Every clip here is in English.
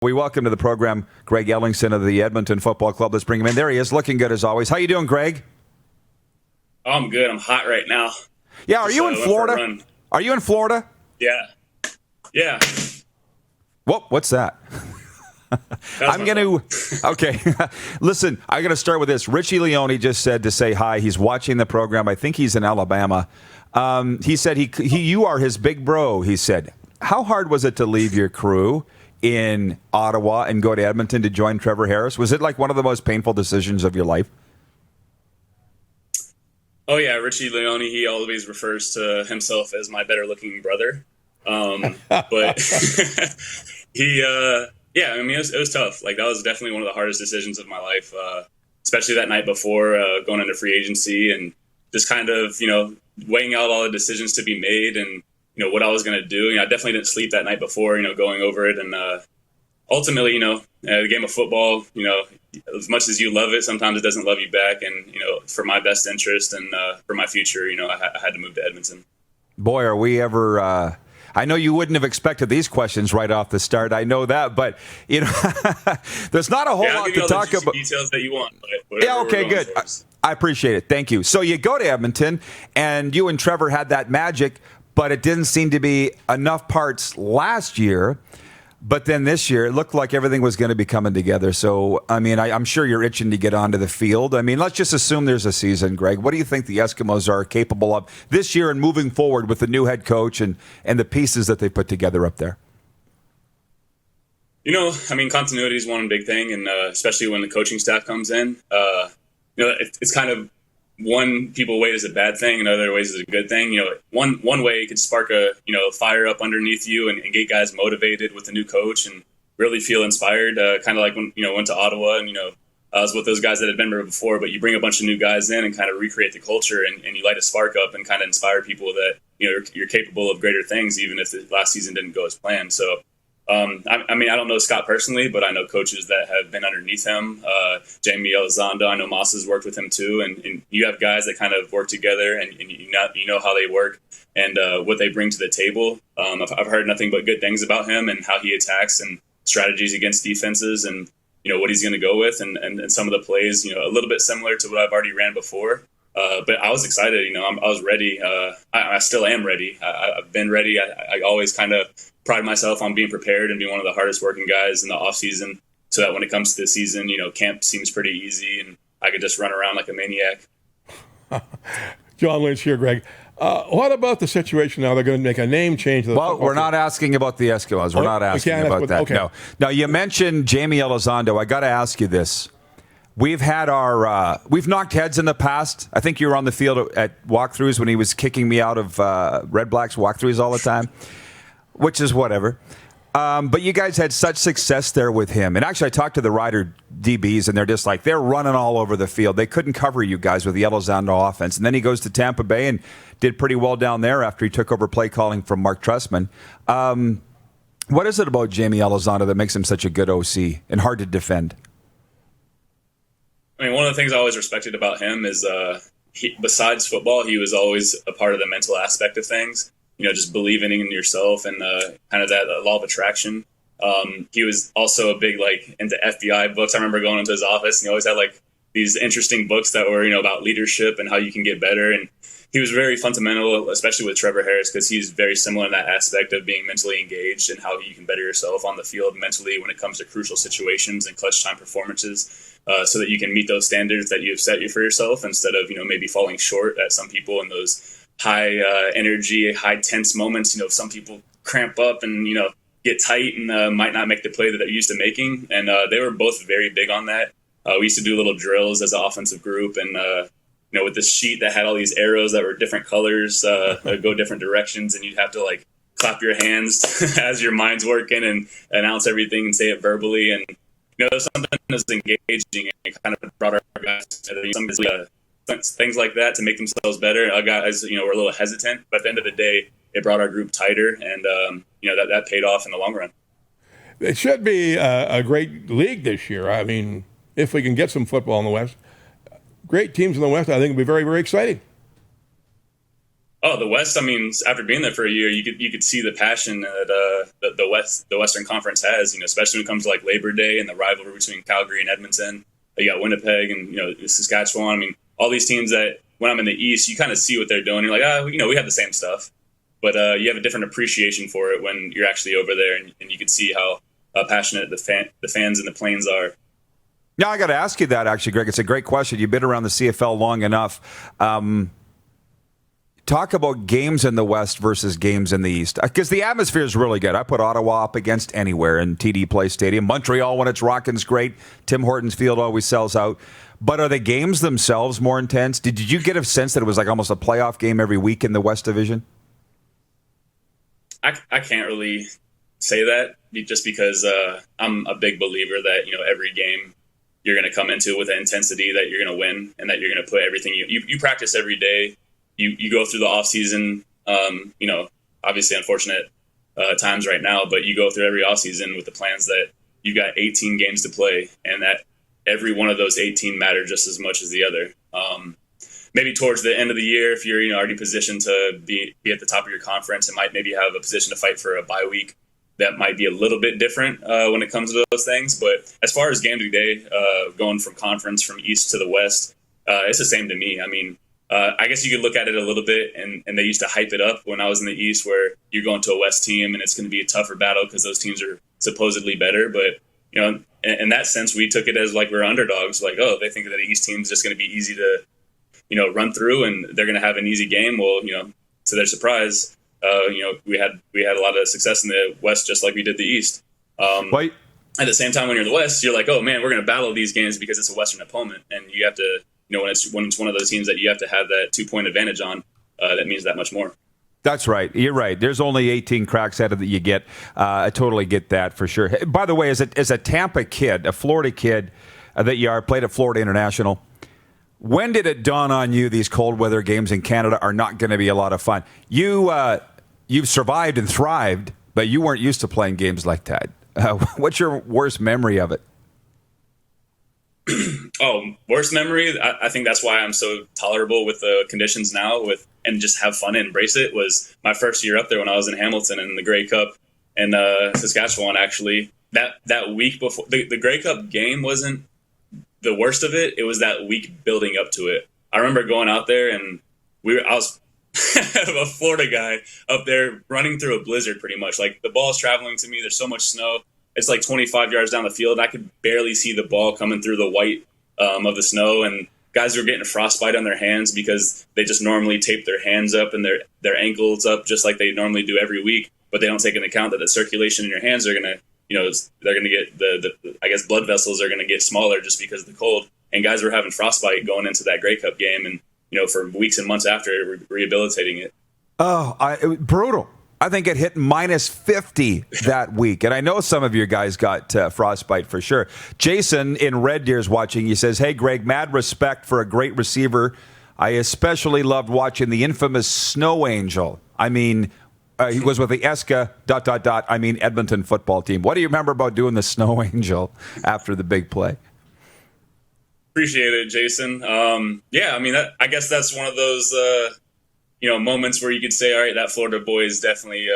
We welcome to the program Greg Ellingson of the Edmonton Football Club. Let's bring him in. There he is, looking good as always. How you doing, Greg? Oh, I'm good. I'm hot right now. Yeah, are you in Florida? Are you in Florida? Yeah. What's that? I'm going to... Okay. Listen, I'm going to start with this. Richie Leone just said to say hi. He's watching the program. I think he's in Alabama. He said you are his big bro, he said. How hard was it to leave your crew in Ottawa and go to Edmonton to join Trevor Harris? Was it like one of the most painful decisions of your life? Oh, yeah. Richie Leone, he always refers to himself as my better looking brother. But yeah, I mean, it was tough. Like, that was definitely one of the hardest decisions of my life, especially that night before going into free agency and just kind of, weighing out all the decisions to be made and, what I was going to do. I definitely didn't sleep that night before, going over it. And ultimately, the game of football, as much as you love it, sometimes it doesn't love you back. And, for my best interest and for my future, I had to move to Edmonton. Boy, are we ever... I know you wouldn't have expected these questions right off the start. I know that, but there's not a whole lot to talk about. Details that you want. Yeah, okay, good. I appreciate it. Thank you. So you go to Edmonton, and you and Trevor had that magic, but it didn't seem to be enough parts last year. But then this year, it looked like everything was going to be coming together. So, I mean, I'm sure you're itching to get onto the field. I mean, let's just assume there's a season, Greg. What do you think the Eskimos are capable of this year and moving forward with the new head coach and the pieces that they put together up there? Continuity is one big thing, and especially when the coaching staff comes in. It's kind of one people way is a bad thing, and other ways is a good thing. One way it could spark a fire up underneath you and get guys motivated with the new coach and really feel inspired. Kind of like when went to Ottawa and I was with those guys that had been there before, but you bring a bunch of new guys in and kind of recreate the culture and you light a spark up and kind of inspire people that you're capable of greater things, even if the last season didn't go as planned. So. I don't know Scott personally, but I know coaches that have been underneath him. Jamie Elizondo, I know Moss has worked with him too. And you have guys that kind of work together and you know how they work and what they bring to the table. I've heard nothing but good things about him and how he attacks and strategies against defenses and, what he's going to go with and some of the plays, a little bit similar to what I've already ran before. But I was excited, I was ready. I still am ready. I've been ready. I always kind of pride myself on being prepared and being one of the hardest working guys in the off season so that when it comes to the season, camp seems pretty easy and I could just run around like a maniac. John Lynch here, Greg. What about the situation now? They're going to make a name change. Well, we're not asking about the Eskimos. We're not asking about that. Okay. No. Now, you mentioned Jamie Elizondo. I got to ask you this. We've had we've knocked heads in the past. I think you were on the field at walkthroughs when he was kicking me out of Red Blacks walkthroughs all the time, which is whatever. But you guys had such success there with him. And actually, I talked to the Rider DBs, and they're just like, they're running all over the field. They couldn't cover you guys with the Elizondo offense. And then he goes to Tampa Bay and did pretty well down there after he took over play calling from Mark Trestman. What is it about Jamie Elizondo that makes him such a good OC and hard to defend? One of the things I always respected about him is besides football, he was always a part of the mental aspect of things. Just believing in yourself and kind of that law of attraction. He was also a big into FBI books. I remember going into his office and he always had these interesting books that were about leadership and how you can get better. And he was very fundamental, especially with Trevor Harris, because he's very similar in that aspect of being mentally engaged and how you can better yourself on the field mentally when it comes to crucial situations and clutch time performances. So that you can meet those standards that you've set for yourself instead of, maybe falling short at some people in those high energy, high tense moments. Some people cramp up and, get tight and might not make the play that they're used to making. And they were both very big on that. We used to do little drills as an offensive group and, with this sheet that had all these arrows that were different colors, that go different directions. And you'd have to clap your hands as your mind's working and announce everything and say it verbally. And, something that's engaging and kind of brought our guys together. Things like that to make themselves better. Our guys, were a little hesitant, but at the end of the day, it brought our group tighter, and that paid off in the long run. It should be a great league this year. I mean, if we can get some football in the West, great teams in the West, I think it'll be very, very exciting. Oh, the West. I mean, after being there for a year, you could see the passion that the Western Conference has. Especially when it comes to like Labor Day and the rivalry between Calgary and Edmonton. You got Winnipeg and Saskatchewan. I mean, all these teams that when I'm in the East, you kind of see what they're doing. You're like, we have the same stuff, but you have a different appreciation for it when you're actually over there, and you can see how passionate the fans in the Plains are. Yeah, I got to ask you that actually, Greg. It's a great question. You've been around the CFL long enough. Talk about games in the West versus games in the East, because the atmosphere is really good. I put Ottawa up against anywhere in TD Place Stadium. Montreal, when it's rocking, is great. Tim Hortons Field always sells out. But are the games themselves more intense? Did you get a sense that it was like almost a playoff game every week in the West Division? I can't really say that just because I'm a big believer that every game you're going to come into with an intensity that you're going to win and that you're going to put everything you practice every day. You go through the off season, obviously unfortunate times right now, but you go through every off season with the plans that you got 18 games to play, and that every one of those 18 matter just as much as the other. Maybe towards the end of the year, if you're already positioned to be at the top of your conference and might maybe have a position to fight for a bye week, that might be a little bit different when it comes to those things. But as far as game to day, going from conference from East to the West, it's the same to me. I mean, I guess you could look at it a little bit, and they used to hype it up when I was in the East, where you're going to a West team and it's going to be a tougher battle because those teams are supposedly better. But, in that sense, we took it as like we're underdogs. Like, oh, they think that the East team is just going to be easy to, run through and they're going to have an easy game. Well, to their surprise, we had a lot of success in the West just like we did the East. At the same time, when you're in the West, you're like, oh, man, we're going to battle these games because it's a Western opponent. And you have to, when it's one of those teams that you have to have that 2-point advantage on, that means that much more. That's right. You're right. There's only 18 cracks at it that you get. I totally get that for sure. By the way, as a Tampa kid, a Florida kid that you are, played at Florida International, when did it dawn on you these cold weather games in Canada are not going to be a lot of fun? You've survived and thrived, but you weren't used to playing games like that. What's your worst memory of it? Worst memory? I think that's why I'm so tolerable with the conditions now and just have fun and embrace it, was my first year up there when I was in Hamilton in the Grey Cup and Saskatchewan, actually. That week before, the Grey Cup game wasn't the worst of it. It was that week building up to it. I remember going out there and I was a Florida guy up there running through a blizzard pretty much. Like, the ball's traveling to me. There's so much snow. It's like 25 yards down the field. And I could barely see the ball coming through the white of the snow. And guys were getting frostbite on their hands because they just normally tape their hands up and their ankles up just like they normally do every week. But they don't take into account that the circulation in your hands are going to, they're going to get the I guess blood vessels are going to get smaller just because of the cold. And guys were having frostbite going into that Grey Cup game and, for weeks and months after, rehabilitating it. It was brutal. I think it hit minus 50 that week. And I know some of your guys got frostbite for sure. Jason in Red Deer's watching. He says, hey, Greg, mad respect for a great receiver. I especially loved watching the infamous Snow Angel. I mean, he was with the ESCA, Edmonton football team. What do you remember about doing the Snow Angel after the big play? Appreciate it, Jason. I guess that's one of those moments where you could say, all right, that Florida boy is definitely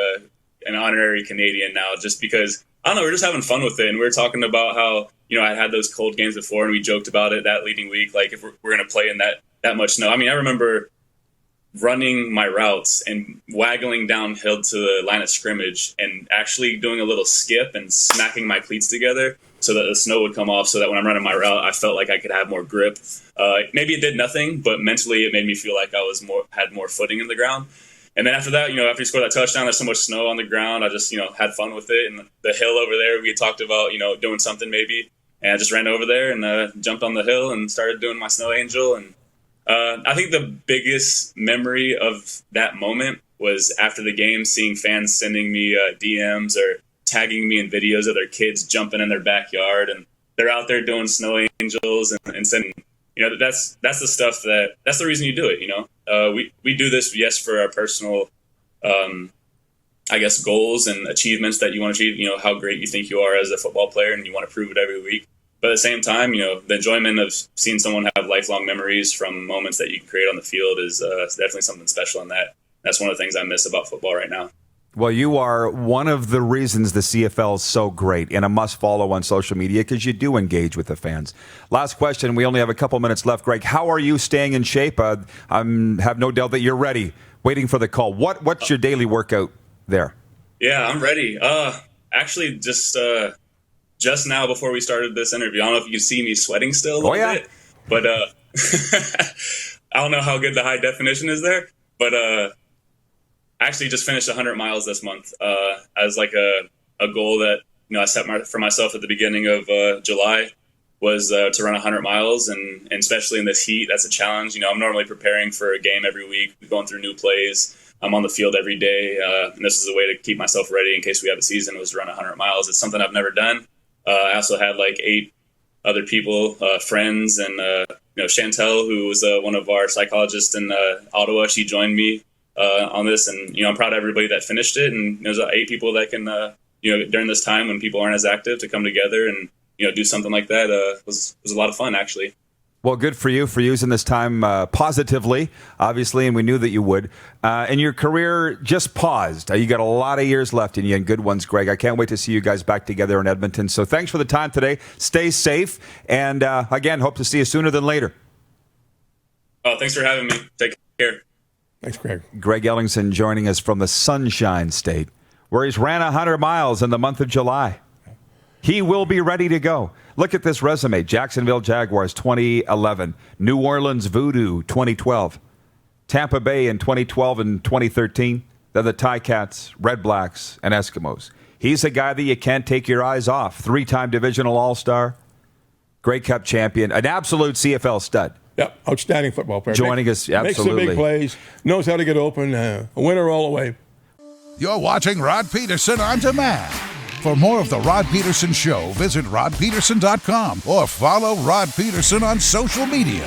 an honorary Canadian now, just because, I don't know, we're just having fun with it. And we were talking about how, I had those cold games before and we joked about it that leading week, like if we're going to play in that much snow. I mean, I remember running my routes and waggling downhill to the line of scrimmage and actually doing a little skip and smacking my cleats together so that the snow would come off, so that when I'm running my route, I felt like I could have more grip. Maybe it did nothing, but mentally it made me feel like I had more footing in the ground. And then after that, after you score that touchdown, there's so much snow on the ground. I just, had fun with it. And the hill over there, we talked about, doing something maybe. And I just ran over there and jumped on the hill and started doing my Snow Angel. And I think the biggest memory of that moment was after the game, seeing fans sending me DMs or tagging me in videos of their kids jumping in their backyard, and they're out there doing Snow Angels and sending, that's the stuff that's the reason you do it. We do this, yes, for our personal, goals and achievements that you want to achieve, how great you think you are as a football player and you want to prove it every week. But at the same time, the enjoyment of seeing someone have lifelong memories from moments that you can create on the field is definitely something special in that That's one of the things I miss about football right now. Well, you are one of the reasons the CFL is so great and a must-follow on social media because you do engage with the fans. Last question. We only have a couple minutes left. Greg, how are you staying in shape? I have no doubt that you're ready, waiting for the call. What's your daily workout there? Yeah, I'm ready. Actually, just now before we started this interview, I don't know if you can see me sweating still a little bit, but I don't know how good the high definition is there, but actually just finished 100 miles this month as like a goal that I set for myself at the beginning of July was to run 100 miles, and especially in this heat, that's a challenge. I'm normally preparing for a game every week, going through new plays. I'm on the field every day, and this is a way to keep myself ready in case we have a season, was to run 100 miles. It's something I've never done. I also had like 8 other people, friends, and Chantel, who was one of our psychologists in Ottawa, she joined me on this, and I'm proud of everybody that finished it. And there's 8 people that can during this time when people aren't as active, to come together and do something like that was a lot of fun, actually. Well, good for you for using this time positively, obviously, and we knew that you would. And your career just paused. You got a lot of years left in you, and good ones, Greg. I can't wait to see you guys back together in Edmonton. So thanks for the time today. Stay safe, and again, hope to see you sooner than later. Oh, thanks for having me. Take care. Thanks, Greg. Greg Ellingson joining us from the Sunshine State, where he's ran 100 miles in the month of July. He will be ready to go. Look at this resume. Jacksonville Jaguars, 2011. New Orleans Voodoo, 2012. Tampa Bay in 2012 and 2013. Then the Ticats, Red Blacks, and Eskimos. He's a guy that you can't take your eyes off. 3-time divisional All-Star. Grey Cup champion. An absolute CFL stud. Yep, outstanding football player. Joining us, absolutely. Makes the big plays. Knows how to get open. A winner all the way. You're watching Rod Pedersen On Demand. For more of The Rod Pedersen Show, visit rodpedersen.com or follow Rod Pedersen on social media.